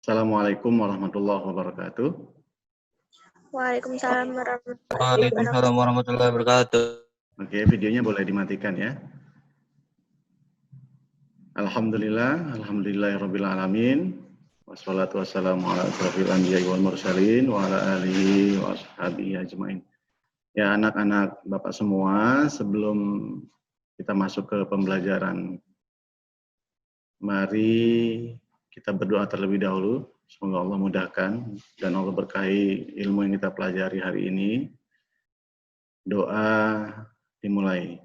Assalamualaikum warahmatullahi wabarakatuh. Waalaikumsalam warahmatullahi wabarakatuh. Waalaikumsalam warahmatullahi wabarakatuh. Oke, videonya boleh dimatikan ya. Alhamdulillahirabbil alamin. Wassalatu wassalamu ala asyrofil anbiya'i wal mursalin wa ala alihi wa ashabihi ajmain. Ya, anak-anak Bapak semua, sebelum kita masuk ke pembelajaran, mari kita berdoa terlebih dahulu. Semoga Allah mudahkan dan Allah berkahi ilmu yang kita pelajari hari ini. Doa dimulai.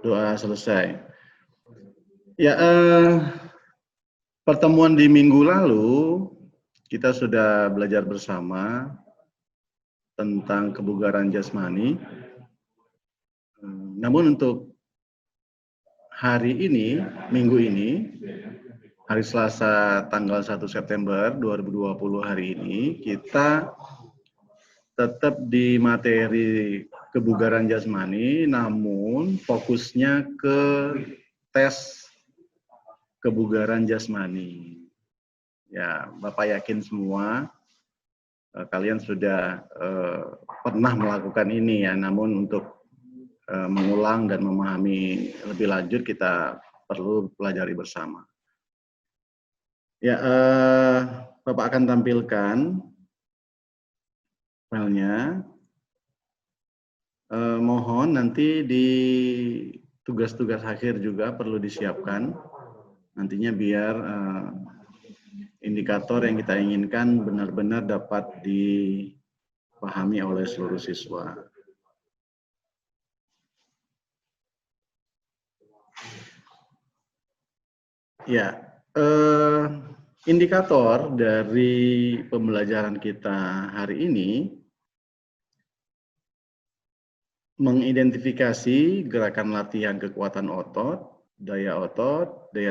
Doa selesai. Ya, pertemuan di minggu lalu kita sudah belajar bersama tentang kebugaran jasmani. Namun untuk hari ini, minggu ini, hari Selasa tanggal 1 September 2020 hari ini, kita tetap di materi kebugaran jasmani, namun fokusnya ke tes kebugaran jasmani. Ya, Bapak yakin semua kalian sudah pernah melakukan ini ya, namun untuk mengulang dan memahami lebih lanjut kita perlu pelajari bersama. Ya, Bapak akan tampilkan filenya. Mohon nanti di tugas-tugas akhir juga perlu disiapkan. Nantinya biar indikator yang kita inginkan benar-benar dapat dipahami oleh seluruh siswa. Ya, indikator dari pembelajaran kita hari ini mengidentifikasi gerakan latihan kekuatan otot, daya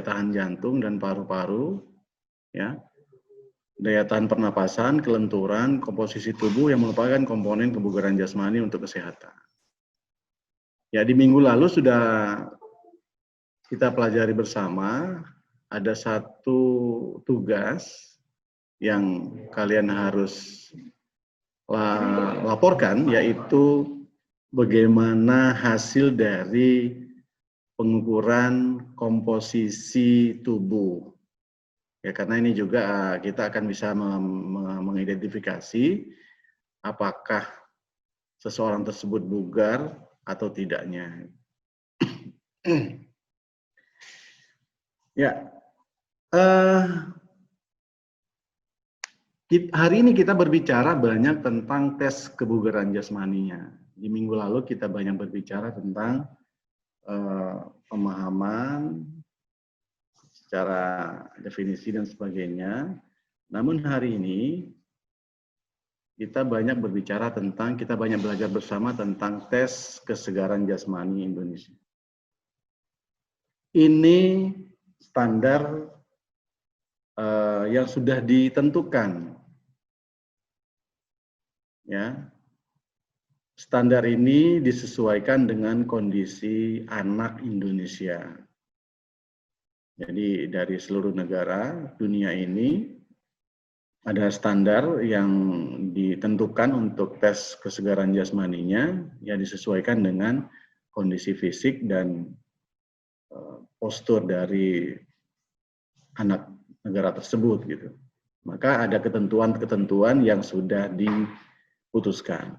tahan jantung dan paru-paru, ya, daya tahan pernapasan, kelenturan, komposisi tubuh yang merupakan komponen kebugaran jasmani untuk kesehatan. Ya, di minggu lalu sudah kita pelajari bersama, ada satu tugas yang kalian harus laporkan, yaitu bagaimana hasil dari pengukuran komposisi tubuh. Ya, karena ini juga kita akan bisa mengidentifikasi apakah seseorang tersebut bugar atau tidaknya. Ya, hari ini kita berbicara banyak tentang tes kebugaran jasmaninya. Di minggu lalu kita banyak berbicara tentang pemahaman secara definisi dan sebagainya. Namun hari ini kita banyak berbicara tentang, kita banyak belajar bersama tentang tes kesegaran jasmani Indonesia. Ini standar yang sudah ditentukan. Ya. Standar ini disesuaikan dengan kondisi anak Indonesia. Jadi dari seluruh negara dunia ini ada standar yang ditentukan untuk tes kesegaran jasmaninya yang disesuaikan dengan kondisi fisik dan postur dari anak negara tersebut gitu. Maka ada ketentuan-ketentuan yang sudah diputuskan.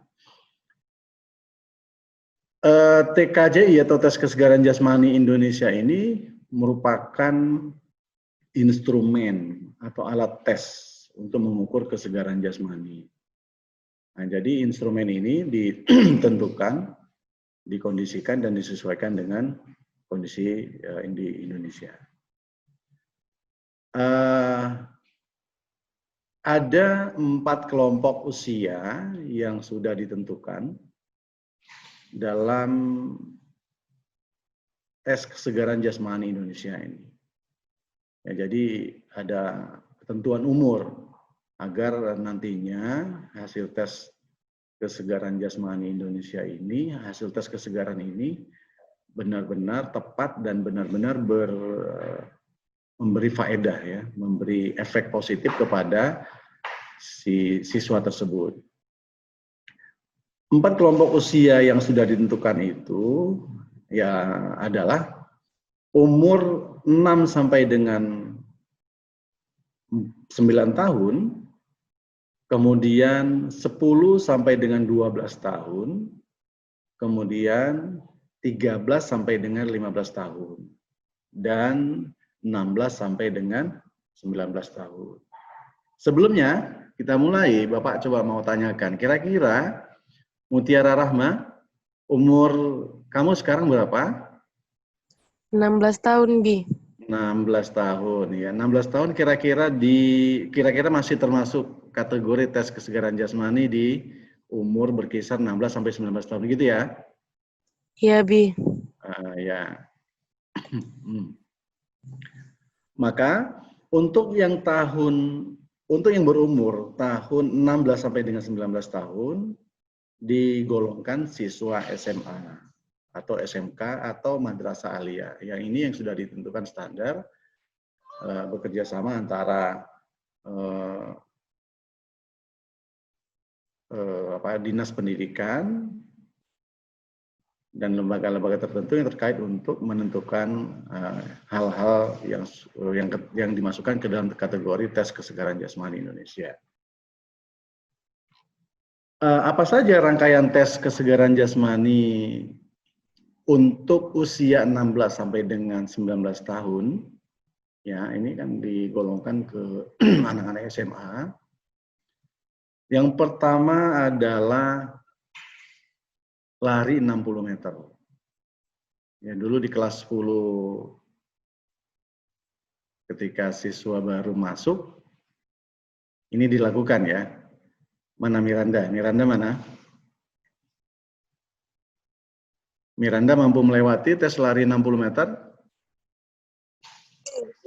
TKJI atau tes kesegaran jasmani Indonesia ini merupakan instrumen atau alat tes untuk mengukur kesegaran jasmani. Nah, jadi instrumen ini ditentukan, dikondisikan dan disesuaikan dengan kondisi di Indonesia. Ada 4 kelompok usia yang sudah ditentukan dalam tes kesegaran jasmani Indonesia ini. Ya, jadi ada ketentuan umur agar nantinya hasil tes kesegaran jasmani Indonesia ini, hasil tes kesegaran ini benar-benar tepat dan benar-benar memberi faedah ya, memberi efek positif kepada si siswa tersebut. 4 kelompok usia yang sudah ditentukan itu ya adalah umur 6 sampai dengan 9 tahun, kemudian 10 sampai dengan 12 tahun, kemudian 13 sampai dengan 15 tahun, dan 16 sampai dengan 19 tahun. Sebelumnya kita mulai, Bapak coba mau tanyakan, kira-kira Mutiara Rahma, umur kamu sekarang berapa? 16 tahun, Bi. 16 tahun ya. 16 tahun kira-kira masih termasuk kategori tes kesegaran jasmani di umur berkisar 16 sampai 19 tahun gitu ya? Iya, Bi. Ya. Maka untuk yang berumur tahun 16 sampai dengan 19 tahun digolongkan siswa SMA atau SMK atau madrasah aliyah. Yang ini yang sudah ditentukan standar bekerja sama antara dinas pendidikan dan lembaga-lembaga tertentu yang terkait untuk menentukan hal-hal yang dimasukkan ke dalam kategori tes kesegaran jasmani Indonesia. Apa saja rangkaian tes kesegaran jasmani untuk usia 16 sampai dengan 19 tahun? Ya, ini kan digolongkan ke anak-anak SMA. Yang pertama adalah lari 60 meter. Ya, dulu di kelas 10 ketika siswa baru masuk, ini dilakukan ya. Mana Miranda? Miranda mana? Miranda mampu melewati tes lari 60 meter?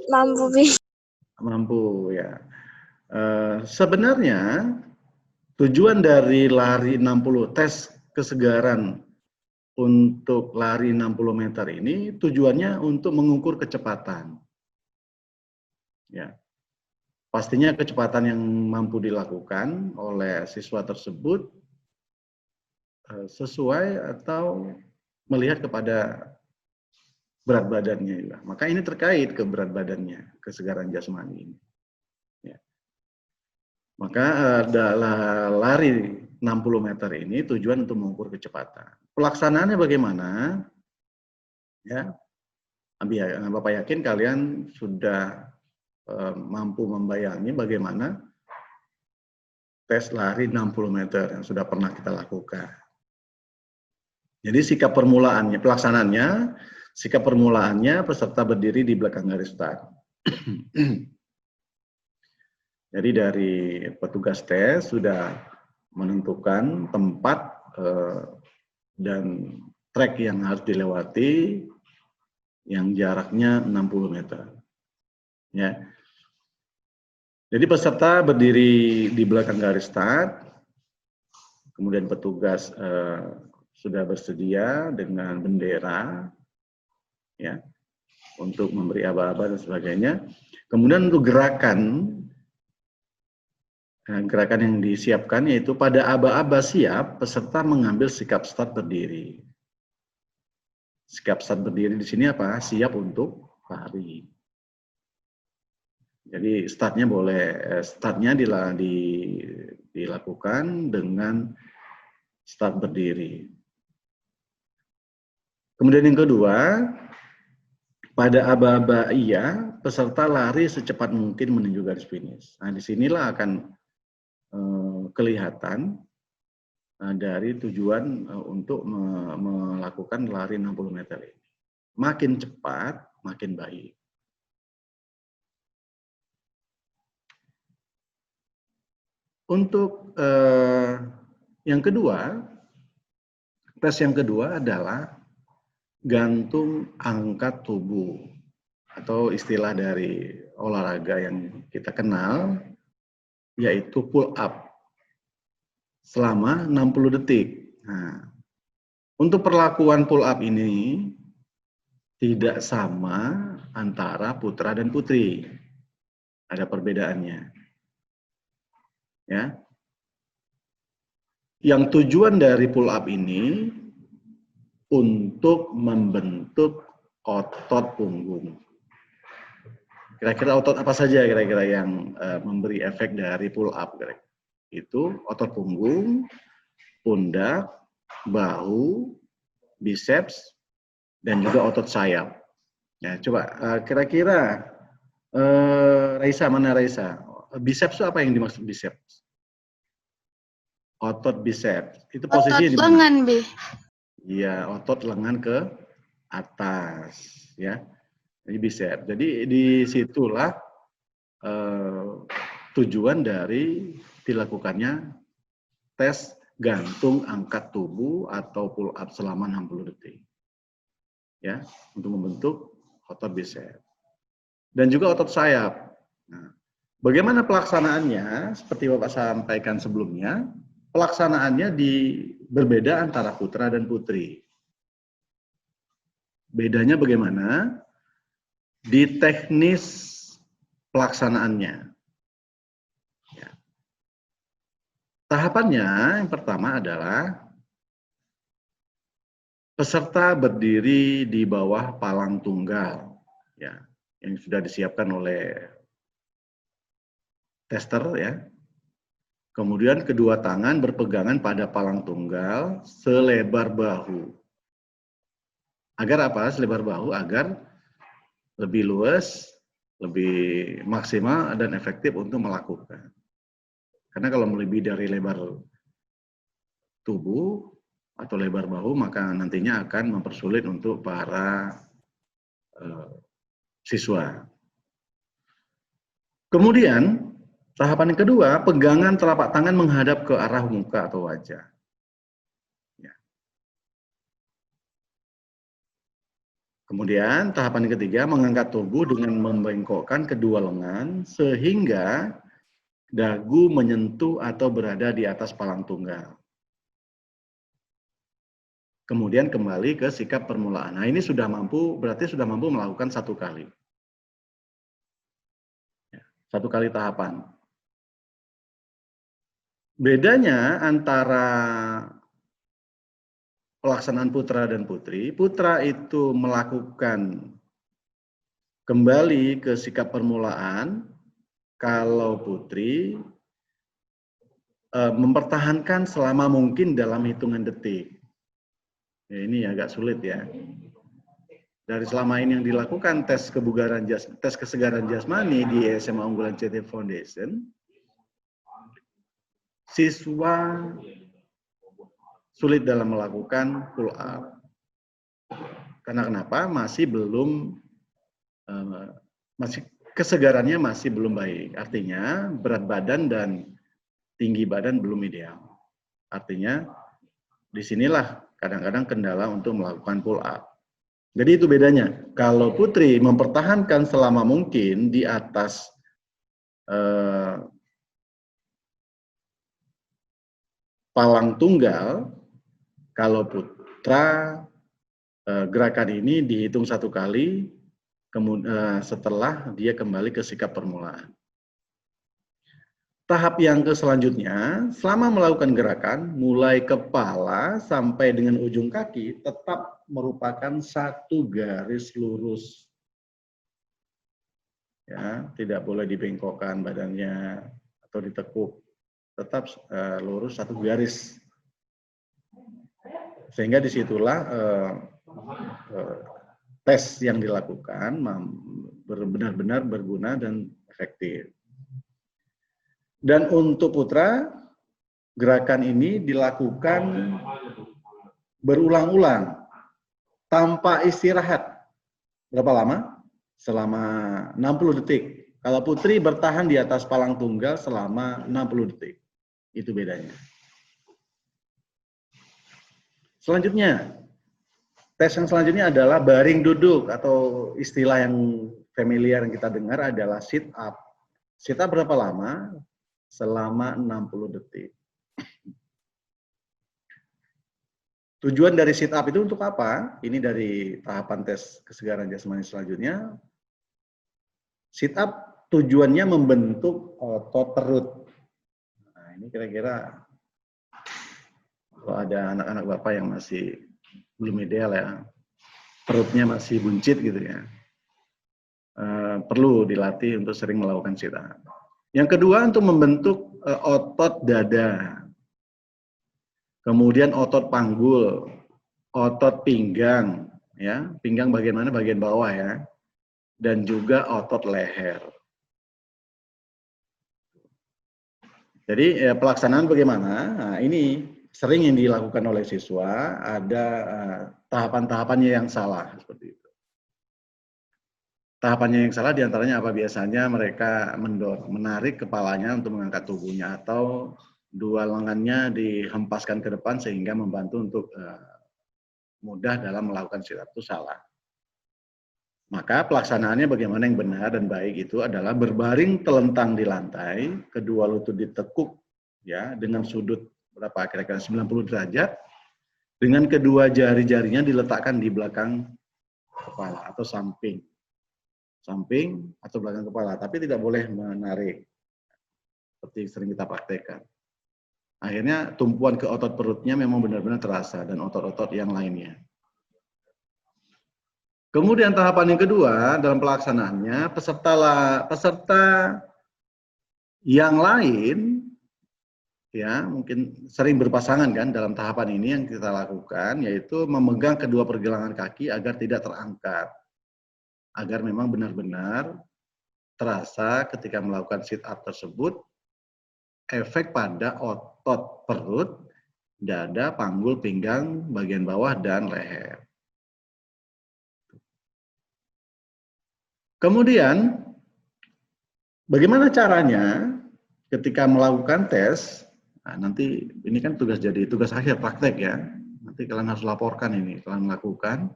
Mampu, Bi. Mampu ya. Sebenarnya tujuan dari lari 60 tes kesegaran untuk lari 60 meter ini tujuannya untuk mengukur kecepatan. Ya. Pastinya kecepatan yang mampu dilakukan oleh siswa tersebut sesuai atau melihat kepada berat badannya juga. Maka ini terkait ke berat badannya, kesegaran jasmani ini. Ya. Maka lari 60 meter ini tujuan untuk mengukur kecepatan. Pelaksanaannya bagaimana? Ya, Bapak yakin kalian sudah mampu membayangi bagaimana tes lari 60 meter yang sudah pernah kita lakukan. Jadi sikap permulaannya, pelaksanaannya, sikap permulaannya peserta berdiri di belakang garis start. Jadi dari petugas tes sudah menentukan tempat dan trek yang harus dilewati yang jaraknya 60 meter. Ya. Jadi peserta berdiri di belakang garis start, kemudian petugas sudah bersedia dengan bendera, ya, untuk memberi aba-aba dan sebagainya. Kemudian untuk gerakan yang disiapkan yaitu pada aba-aba siap, peserta mengambil sikap start berdiri. Sikap start berdiri di sini apa? Siap untuk lari. Jadi startnya dilakukan dengan start berdiri. Kemudian yang kedua, pada aba-aba iya, peserta lari secepat mungkin menuju garis finish. Nah, disinilah akan kelihatan dari tujuan untuk melakukan lari 60 meter ini. Makin cepat, makin baik. Untuk yang kedua, tes yang kedua adalah gantung angkat tubuh atau istilah dari olahraga yang kita kenal yaitu pull up. selama 60 detik. Nah, untuk perlakuan pull up ini tidak sama antara putra dan putri. Ada perbedaannya. Ya. Yang tujuan dari pull up ini untuk membentuk otot punggung. Kira-kira otot apa saja kira-kira yang memberi efek dari pull up? Itu otot punggung, pundak, bahu, biceps, dan juga otot sayap. Ya, coba kira-kira Raisa, mana Raisa? Biceps itu apa yang dimaksud biceps? Otot biceps. Itu posisinya di mana? Otot lengan, Bi. Iya, otot lengan ke atas, ya. Ini biceps. Jadi disitulah tujuan dari dilakukannya tes gantung angkat tubuh atau pull up selama 60 detik. Ya, untuk membentuk otot biceps. Dan juga otot sayap. Nah, bagaimana pelaksanaannya? Seperti Bapak sampaikan sebelumnya, pelaksanaannya berbeda antara putra dan putri. Bedanya bagaimana? Di teknis pelaksanaannya. Ya. Tahapannya yang pertama adalah peserta berdiri di bawah palang tunggal, ya, yang sudah disiapkan oleh tester, ya. Kemudian kedua tangan berpegangan pada palang tunggal selebar bahu. Agar apa? Selebar bahu agar lebih luas, lebih maksimal dan efektif untuk melakukan. Karena kalau melebihi dari lebar tubuh atau lebar bahu, maka nantinya akan mempersulit untuk para siswa. Kemudian tahapan yang kedua, pegangan telapak tangan menghadap ke arah muka atau wajah. Ya. Kemudian tahapan yang ketiga, mengangkat tubuh dengan membengkokkan kedua lengan sehingga dagu menyentuh atau berada di atas palang tunggal. Kemudian kembali ke sikap permulaan. Nah, ini sudah mampu, berarti sudah mampu melakukan 1 kali. 1 kali tahapan. Bedanya antara pelaksanaan putra dan putri, putra itu melakukan kembali ke sikap permulaan, kalau putri mempertahankan selama mungkin dalam hitungan detik. Ya, ini agak sulit ya. Dari selama ini yang dilakukan tes kesegaran jasmani di SMA Unggulan CT Foundation, siswa sulit dalam melakukan pull up. Karena kenapa? Masih kesegarannya masih belum baik. Artinya berat badan dan tinggi badan belum ideal. Artinya disinilah kadang-kadang kendala untuk melakukan pull up. Jadi itu bedanya. Kalau putri mempertahankan selama mungkin di atas palang tunggal, kalau putra gerakan ini dihitung 1 kali, kemudian setelah dia kembali ke sikap permulaan. Tahap yang selanjutnya, selama melakukan gerakan, mulai kepala sampai dengan ujung kaki, tetap merupakan 1 garis lurus. Ya, tidak boleh dibengkokkan badannya atau ditekuk, tetap lurus 1 garis. Sehingga disitulah tes yang dilakukan benar-benar berguna dan efektif. Dan untuk putra, gerakan ini dilakukan berulang-ulang tanpa istirahat. Berapa lama? Selama 60 detik. Kalau putri bertahan di atas palang tunggal selama 60 detik. Itu bedanya. Selanjutnya, tes yang selanjutnya adalah baring duduk atau istilah yang familiar yang kita dengar adalah sit up. Sit up berapa lama? Selama 60 detik. Tujuan dari sit up itu untuk apa? Ini dari tahapan tes kesegaran jasmani selanjutnya. Sit up tujuannya membentuk otot perut. Nah, ini kira-kira kalau ada anak-anak Bapak yang masih belum ideal ya, perutnya masih buncit gitu ya, perlu dilatih untuk sering melakukan sit up. Yang kedua untuk membentuk otot dada, kemudian otot panggul, otot pinggang, ya, pinggang bagian mana? Bagian bawah ya, dan juga otot leher. Jadi pelaksanaan bagaimana? Nah, ini sering yang dilakukan oleh siswa, ada tahapan-tahapannya yang salah seperti itu. Tahapannya yang salah diantaranya apa? Biasanya mereka menarik kepalanya untuk mengangkat tubuhnya, atau dua lengannya dihempaskan ke depan sehingga membantu untuk mudah dalam melakukan sit up. Itu salah. Maka pelaksanaannya bagaimana yang benar dan baik itu adalah berbaring telentang di lantai, kedua lutut ditekuk ya dengan sudut berapa? Kira-kira 90 derajat, dengan kedua jari-jarinya diletakkan di belakang kepala atau samping atau belakang kepala, tapi tidak boleh menarik seperti sering kita praktekkan. Akhirnya tumpuan ke otot perutnya memang benar-benar terasa dan otot-otot yang lainnya. Kemudian tahapan yang kedua dalam pelaksanaannya, peserta yang lain ya mungkin sering berpasangan kan dalam tahapan ini yang kita lakukan, yaitu memegang kedua pergelangan kaki agar tidak terangkat, agar memang benar-benar terasa ketika melakukan sit up tersebut efek pada otot perut, dada, panggul, pinggang, bagian bawah, dan leher. Kemudian, bagaimana caranya ketika melakukan tes? Nah, nanti ini kan tugas akhir praktek ya. Nanti kalian harus laporkan ini, kalian lakukan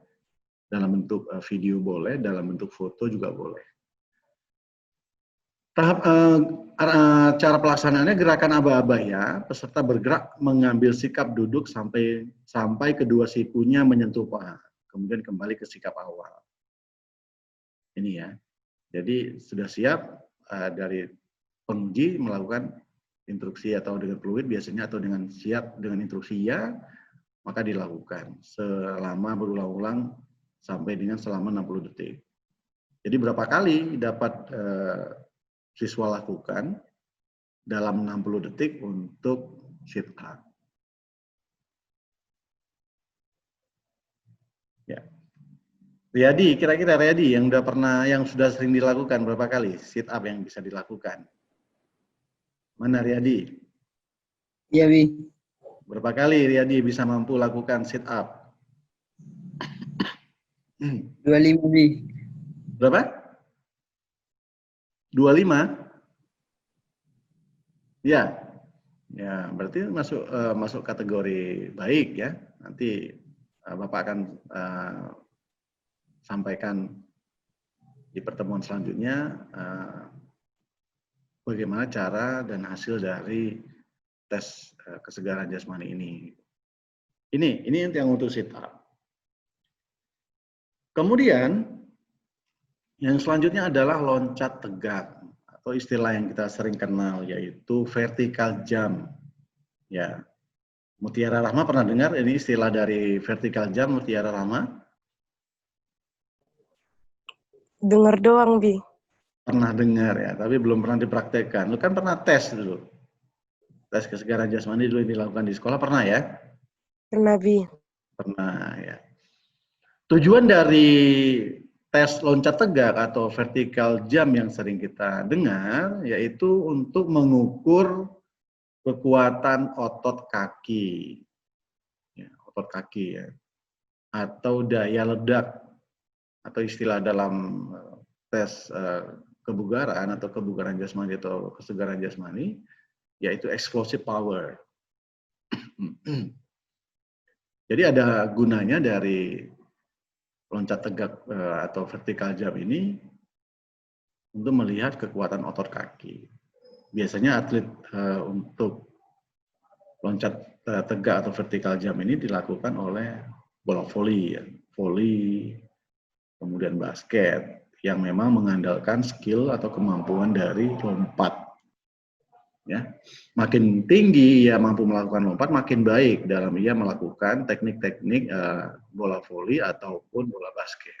dalam bentuk video boleh, dalam bentuk foto juga boleh. Cara pelaksanaannya gerakan aba-aba ya, peserta bergerak mengambil sikap duduk sampai kedua sikunya menyentuh paha, kemudian kembali ke sikap awal. Ini ya, jadi sudah siap dari penguji melakukan instruksi atau dengan fluid biasanya, atau dengan siap dengan instruksi ya, maka dilakukan selama berulang-ulang sampai dengan selama 60 detik. Jadi berapa kali dapat siswa lakukan dalam 60 detik untuk sit up. Ya. Riyadi, kira-kira Riyadi yang sudah sering dilakukan berapa kali sit up yang bisa dilakukan? Mana Riyadi? Iya, Bi. Berapa kali Riyadi bisa mampu lakukan sit up? 25, Bi. Berapa? 25? Ya. Ya, berarti masuk kategori baik ya. Nanti Bapak akan sampaikan di pertemuan selanjutnya bagaimana cara dan hasil dari tes kesegaran jasmani ini. Ini yang untuk sit up. Kemudian yang selanjutnya adalah loncat tegak, atau istilah yang kita sering kenal yaitu vertical jump. Ya, Mutiara Rahma pernah dengar ini istilah dari vertical jump, Mutiara Rahma? Dengar doang, Bi. Pernah dengar ya, tapi belum pernah dipraktekkan. Lu kan pernah tes dulu. Tes kesegaran jasmani dulu yang dilakukan di sekolah, pernah ya? Pernah, Bi. Pernah ya. Tujuan dari tes loncat tegak atau vertical jump yang sering kita dengar yaitu untuk mengukur kekuatan otot kaki, ya, atau daya ledak, atau istilah dalam tes kebugaran atau kebugaran jasmani atau kesegaran jasmani yaitu explosive power. Jadi ada gunanya dari loncat tegak atau vertical jump ini untuk melihat kekuatan otot kaki. Biasanya atlet untuk loncat tegak atau vertikal jump ini dilakukan oleh bola voli, ya. Voli, kemudian basket, yang memang mengandalkan skill atau kemampuan dari lompat. Ya, makin tinggi ia mampu melakukan lompat, makin baik dalam ia melakukan teknik-teknik bola voli ataupun bola basket.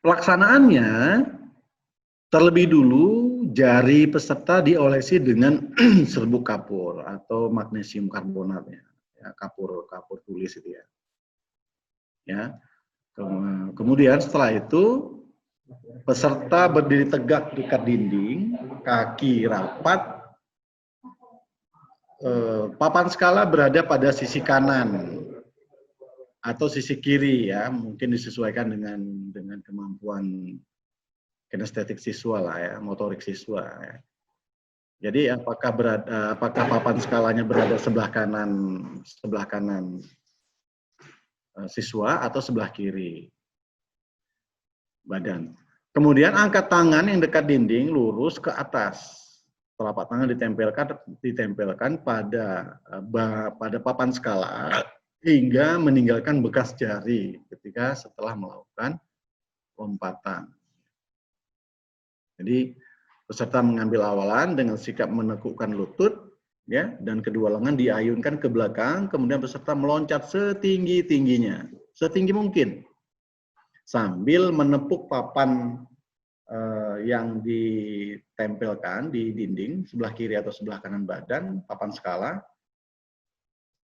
Pelaksanaannya, terlebih dulu jari peserta diolesi dengan serbuk kapur atau magnesium karbonat, ya, kapur tulis itu ya. Ya, kemudian setelah itu peserta berdiri tegak dekat dinding, kaki rapat, papan skala berada pada sisi kanan atau sisi kiri, ya, mungkin disesuaikan dengan kemampuan kinestetik siswa lah, ya, motorik siswa. Ya. Jadi apakah papan skalanya berada sebelah kanan siswa atau sebelah kiri badan. Kemudian angkat tangan yang dekat dinding lurus ke atas. Telapak tangan ditempelkan pada papan skala hingga meninggalkan bekas jari ketika setelah melakukan lompatan. Jadi peserta mengambil awalan dengan sikap menekukkan lutut, ya, dan kedua lengan diayunkan ke belakang, kemudian peserta meloncat setinggi-tingginya, setinggi mungkin, sambil menepuk papan yang ditempelkan di dinding sebelah kiri atau sebelah kanan badan, papan skala,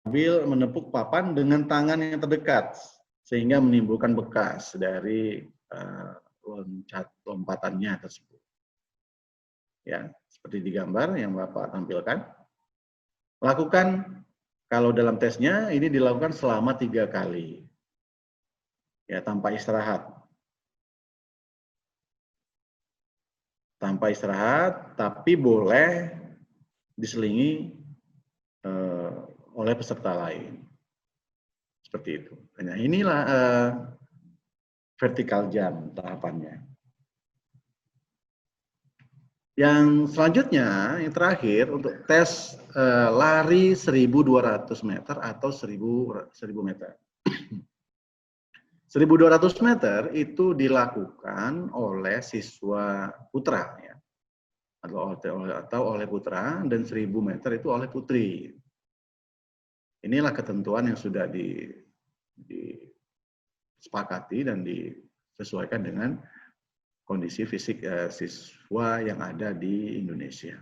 sambil menepuk papan dengan tangan yang terdekat, sehingga menimbulkan bekas dari lompatannya tersebut. Ya, seperti di gambar yang Bapak tampilkan. Lakukan, kalau dalam tesnya ini dilakukan selama 3 kali. Ya, tanpa istirahat. Tanpa istirahat, tapi boleh diselingi oleh peserta lain. Seperti itu. Nah, inilah vertical jump tahapannya. Yang selanjutnya, yang terakhir, untuk tes lari 1.200 meter atau 1.000 meter. 1.200 meter itu dilakukan oleh siswa putra, ya, atau oleh putra, dan 1.000 meter itu oleh putri. Inilah ketentuan yang sudah disepakati dan disesuaikan dengan kondisi fisik siswa yang ada di Indonesia.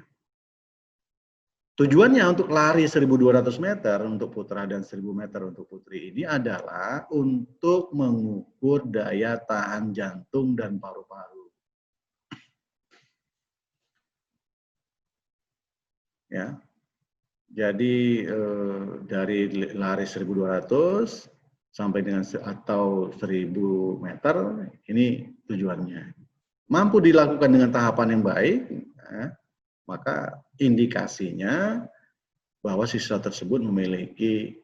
Tujuannya untuk lari 1.200 meter untuk putra dan 1.000 meter untuk putri ini adalah untuk mengukur daya tahan jantung dan paru-paru. Ya, jadi dari lari 1.200 sampai dengan atau 1.000 meter ini tujuannya. Mampu dilakukan dengan tahapan yang baik, ya, maka indikasinya bahwa siswa tersebut memiliki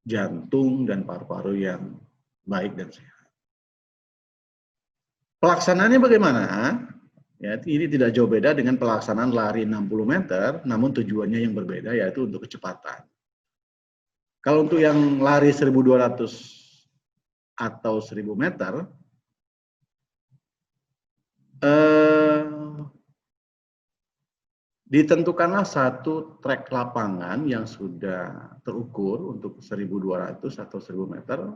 jantung dan paru-paru yang baik dan sehat. Pelaksanaannya bagaimana? Ya, ini tidak jauh beda dengan pelaksanaan lari 60 meter, namun tujuannya yang berbeda, yaitu untuk kecepatan. Kalau untuk yang lari 1.200 atau 1.000 meter, ditentukanlah satu trek lapangan yang sudah terukur untuk 1.200 atau 1.000 meter.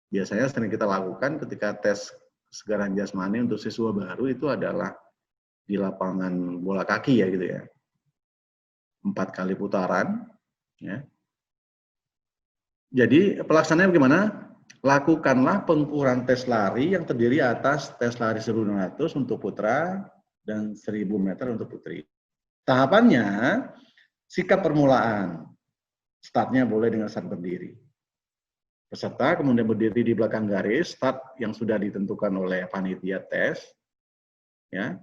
Biasanya sering kita lakukan ketika tes kesegaran jasmani untuk siswa baru itu adalah di lapangan bola kaki, ya, gitu ya. 4 kali putaran, ya. Jadi pelaksanaannya bagaimana? Lakukanlah pengukuran tes lari yang terdiri atas tes lari 1.200 untuk putra dan 1.000 meter untuk putri. Tahapannya, sikap permulaan. Startnya boleh dengan start berdiri. Peserta kemudian berdiri di belakang garis start yang sudah ditentukan oleh panitia tes. Ya.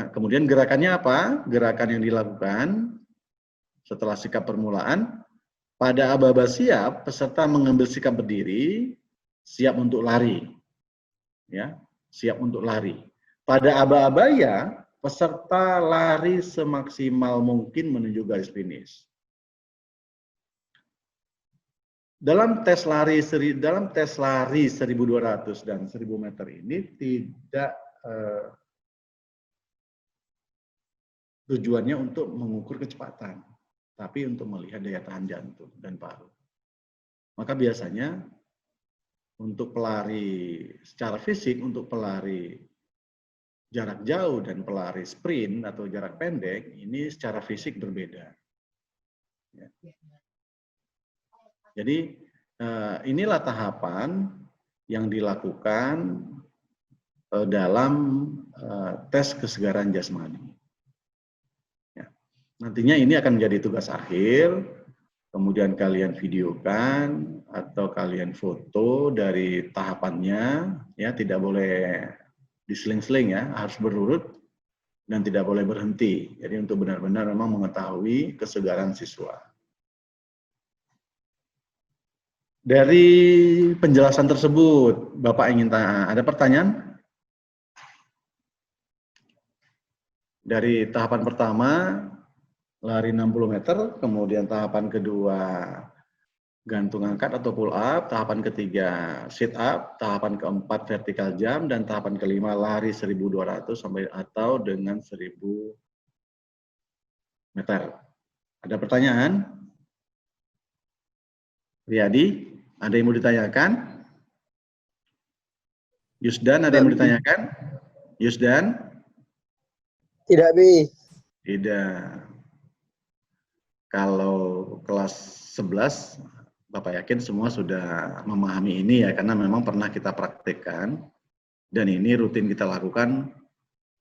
Kemudian gerakannya apa? Gerakan yang dilakukan setelah sikap permulaan. Pada aba-aba siap, peserta mengambil sikap berdiri, siap untuk lari. Ya, siap untuk lari. Pada aba-aba ya, peserta lari semaksimal mungkin menuju garis finish. Dalam tes lari 1200 dan 1000 meter ini tidak tujuannya untuk mengukur kecepatan, tapi untuk melihat daya tahan jantung dan paru. Maka biasanya untuk pelari secara fisik, untuk pelari jarak jauh dan pelari sprint atau jarak pendek, ini secara fisik berbeda. Ya. Jadi inilah tahapan yang dilakukan dalam tes kesegaran jasmani. Ya. Nantinya ini akan menjadi tugas akhir, kemudian kalian videokan atau kalian foto dari tahapannya, ya tidak boleh diseling-seling ya, harus berurut dan tidak boleh berhenti. Jadi untuk benar-benar memang mengetahui kesegaran siswa. Dari penjelasan tersebut, Bapak ingin tanya, ada pertanyaan? Dari tahapan pertama, lari 60 meter, kemudian tahapan kedua, gantung angkat atau pull up, tahapan ketiga, sit up, tahapan keempat, vertical jump, dan tahapan kelima, lari 1200 sampai atau dengan 1000 meter. Ada pertanyaan? Riyadi? Ada yang mau ditanyakan? Yusdan, ada yang mau ditanyakan? Yusdan? Tidak, Bi. Tidak. Kalau kelas 11, Bapak yakin semua sudah memahami ini ya, karena memang pernah kita praktekkan, dan ini rutin kita lakukan,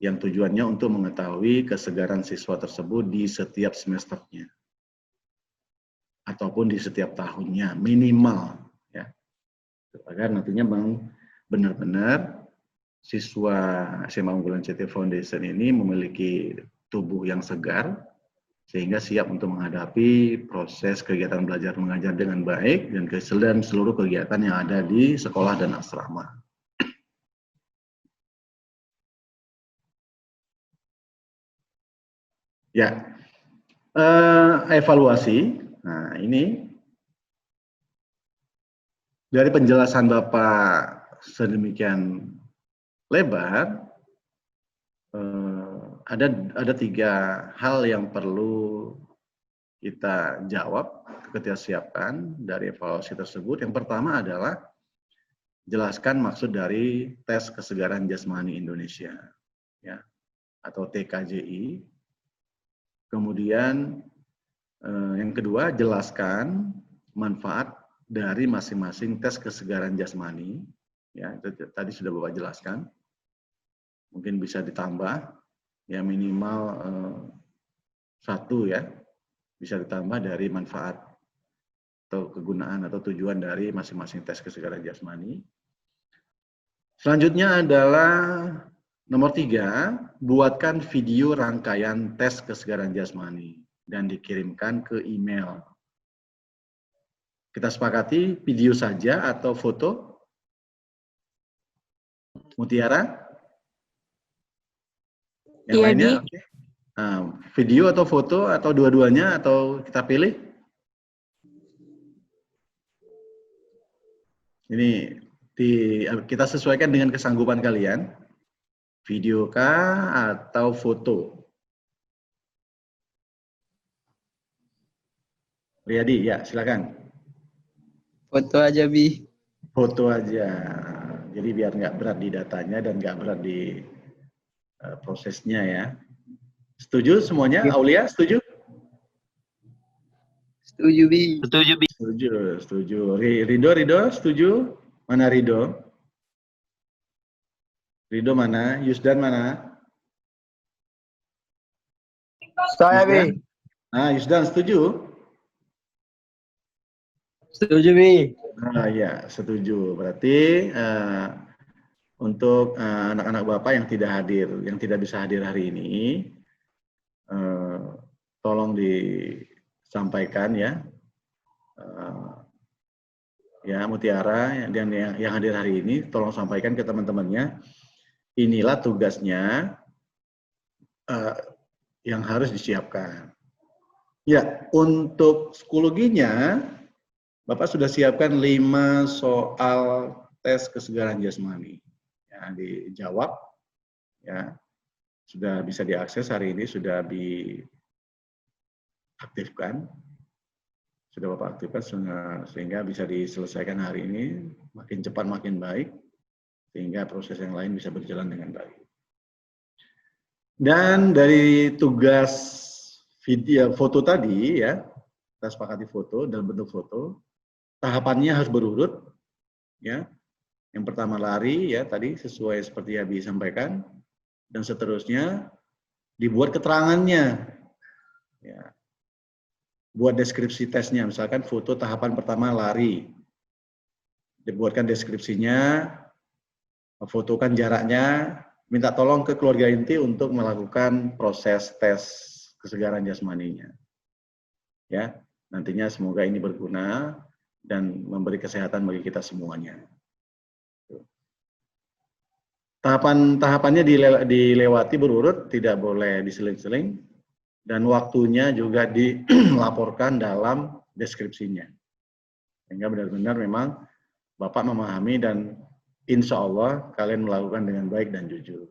yang tujuannya untuk mengetahui kesegaran siswa tersebut di setiap semesternya. Ataupun di setiap tahunnya, minimal. Ya. Agar nantinya benar-benar siswa SMA Unggulan CT Foundation ini memiliki tubuh yang segar, sehingga siap untuk menghadapi proses kegiatan belajar mengajar dengan baik dan seluruh kegiatan yang ada di sekolah dan asrama. Ya, evaluasi. Nah, ini dari penjelasan Bapak sedemikian lebar, ada 3 hal yang perlu kita jawab ketika siapkan dari evaluasi tersebut. Yang pertama adalah jelaskan maksud dari tes kesegaran jasmani Indonesia, ya, atau TKJI. Kemudian yang kedua, jelaskan manfaat dari masing-masing tes kesegaran jasmani. Ya, tadi sudah Bapak jelaskan. Mungkin bisa ditambah, ya minimal 1 ya, bisa ditambah dari manfaat atau kegunaan atau tujuan dari masing-masing tes kesegaran jasmani. Selanjutnya adalah nomor 3, buatkan video rangkaian tes kesegaran jasmani dan dikirimkan ke email. Kita sepakati video saja atau foto? Mutiara? Yang Iya, lainnya? Bi. Okay. Nah, video atau foto atau dua-duanya atau kita pilih? Ini kita sesuaikan dengan kesanggupan kalian. Video kah atau foto? Riyadi, ya silakan. Foto aja, Bi. Foto aja. Jadi biar nggak berat di datanya dan nggak berat di prosesnya ya. Setuju semuanya? Aulia, setuju? Setuju, Bi. Setuju, setuju. Rido, setuju? Mana Rido? Rido mana? Yusdan mana? Saya, Bi. Nah, Yusdan setuju? Setuju, Bi. Nah, ya, setuju. Berarti untuk anak-anak Bapak yang tidak hadir, yang tidak bisa hadir hari ini, tolong disampaikan ya. Ya, Mutiara dan yang hadir hari ini, tolong sampaikan ke teman-temannya. Inilah tugasnya yang harus disiapkan. Ya, untuk psikologinya, Bapak sudah siapkan 5 soal tes kesegaran jasmani. Ya, dijawab, ya, sudah bisa diakses hari ini, sudah diaktifkan. Sudah Bapak aktifkan sehingga bisa diselesaikan hari ini, makin cepat makin baik, sehingga proses yang lain bisa berjalan dengan baik. Dan dari tugas video foto tadi, ya, kita sepakati foto dalam bentuk foto, tahapannya harus berurut, ya. Yang pertama lari, ya, tadi sesuai seperti Abi sampaikan, dan seterusnya dibuat keterangannya, ya. Buat deskripsi tesnya, misalkan foto tahapan pertama lari, dibuatkan deskripsinya, fotokan jaraknya, minta tolong ke keluarga inti untuk melakukan proses tes kesegaran jasmaninya. Ya, nantinya semoga ini berguna dan memberi kesehatan bagi kita semuanya. Tahapannya dilewati berurut, tidak boleh diseling-seling, dan waktunya juga dilaporkan dalam deskripsinya. Sehingga benar-benar memang Bapak memahami dan insya Allah kalian melakukan dengan baik dan jujur.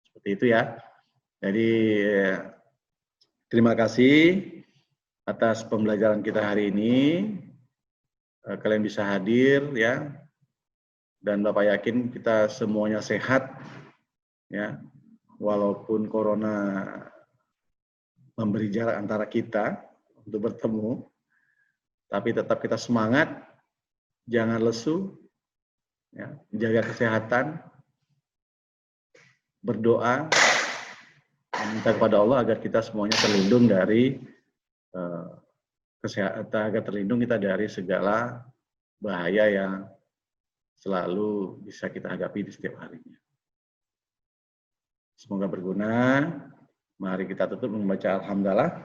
Seperti itu ya. Jadi terima kasih atas pembelajaran kita hari ini. Kalian bisa hadir ya. Dan Bapak yakin kita semuanya sehat ya. Walaupun corona memberi jarak antara kita untuk bertemu, tapi tetap kita semangat, jangan lesu, ya, jaga kesehatan, berdoa, minta kepada Allah agar kita semuanya terlindung dari kesehatan, agar terlindung kita dari segala bahaya yang selalu bisa kita hadapi di setiap harinya. Semoga berguna. Mari kita tutup membaca Alhamdulillah.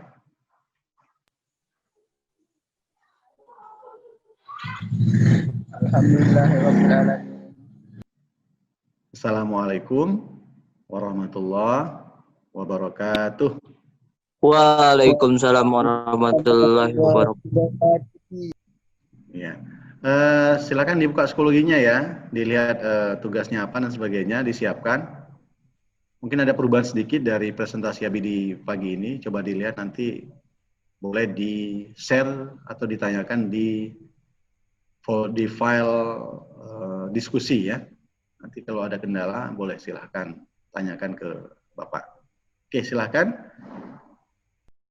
Alhamdulillahirrahmanirrahim. Assalamualaikum warahmatullahi wabarakatuh. Waalaikumsalam warahmatullahi wabarakatuh. Ya. Silakan dibuka psikologinya ya, dilihat tugasnya apa dan sebagainya, disiapkan. Mungkin ada perubahan sedikit dari presentasi Abi di pagi ini, coba dilihat nanti boleh di-share atau ditanyakan di file diskusi ya. Nanti kalau ada kendala boleh silahkan tanyakan ke Bapak. Oke, silahkan.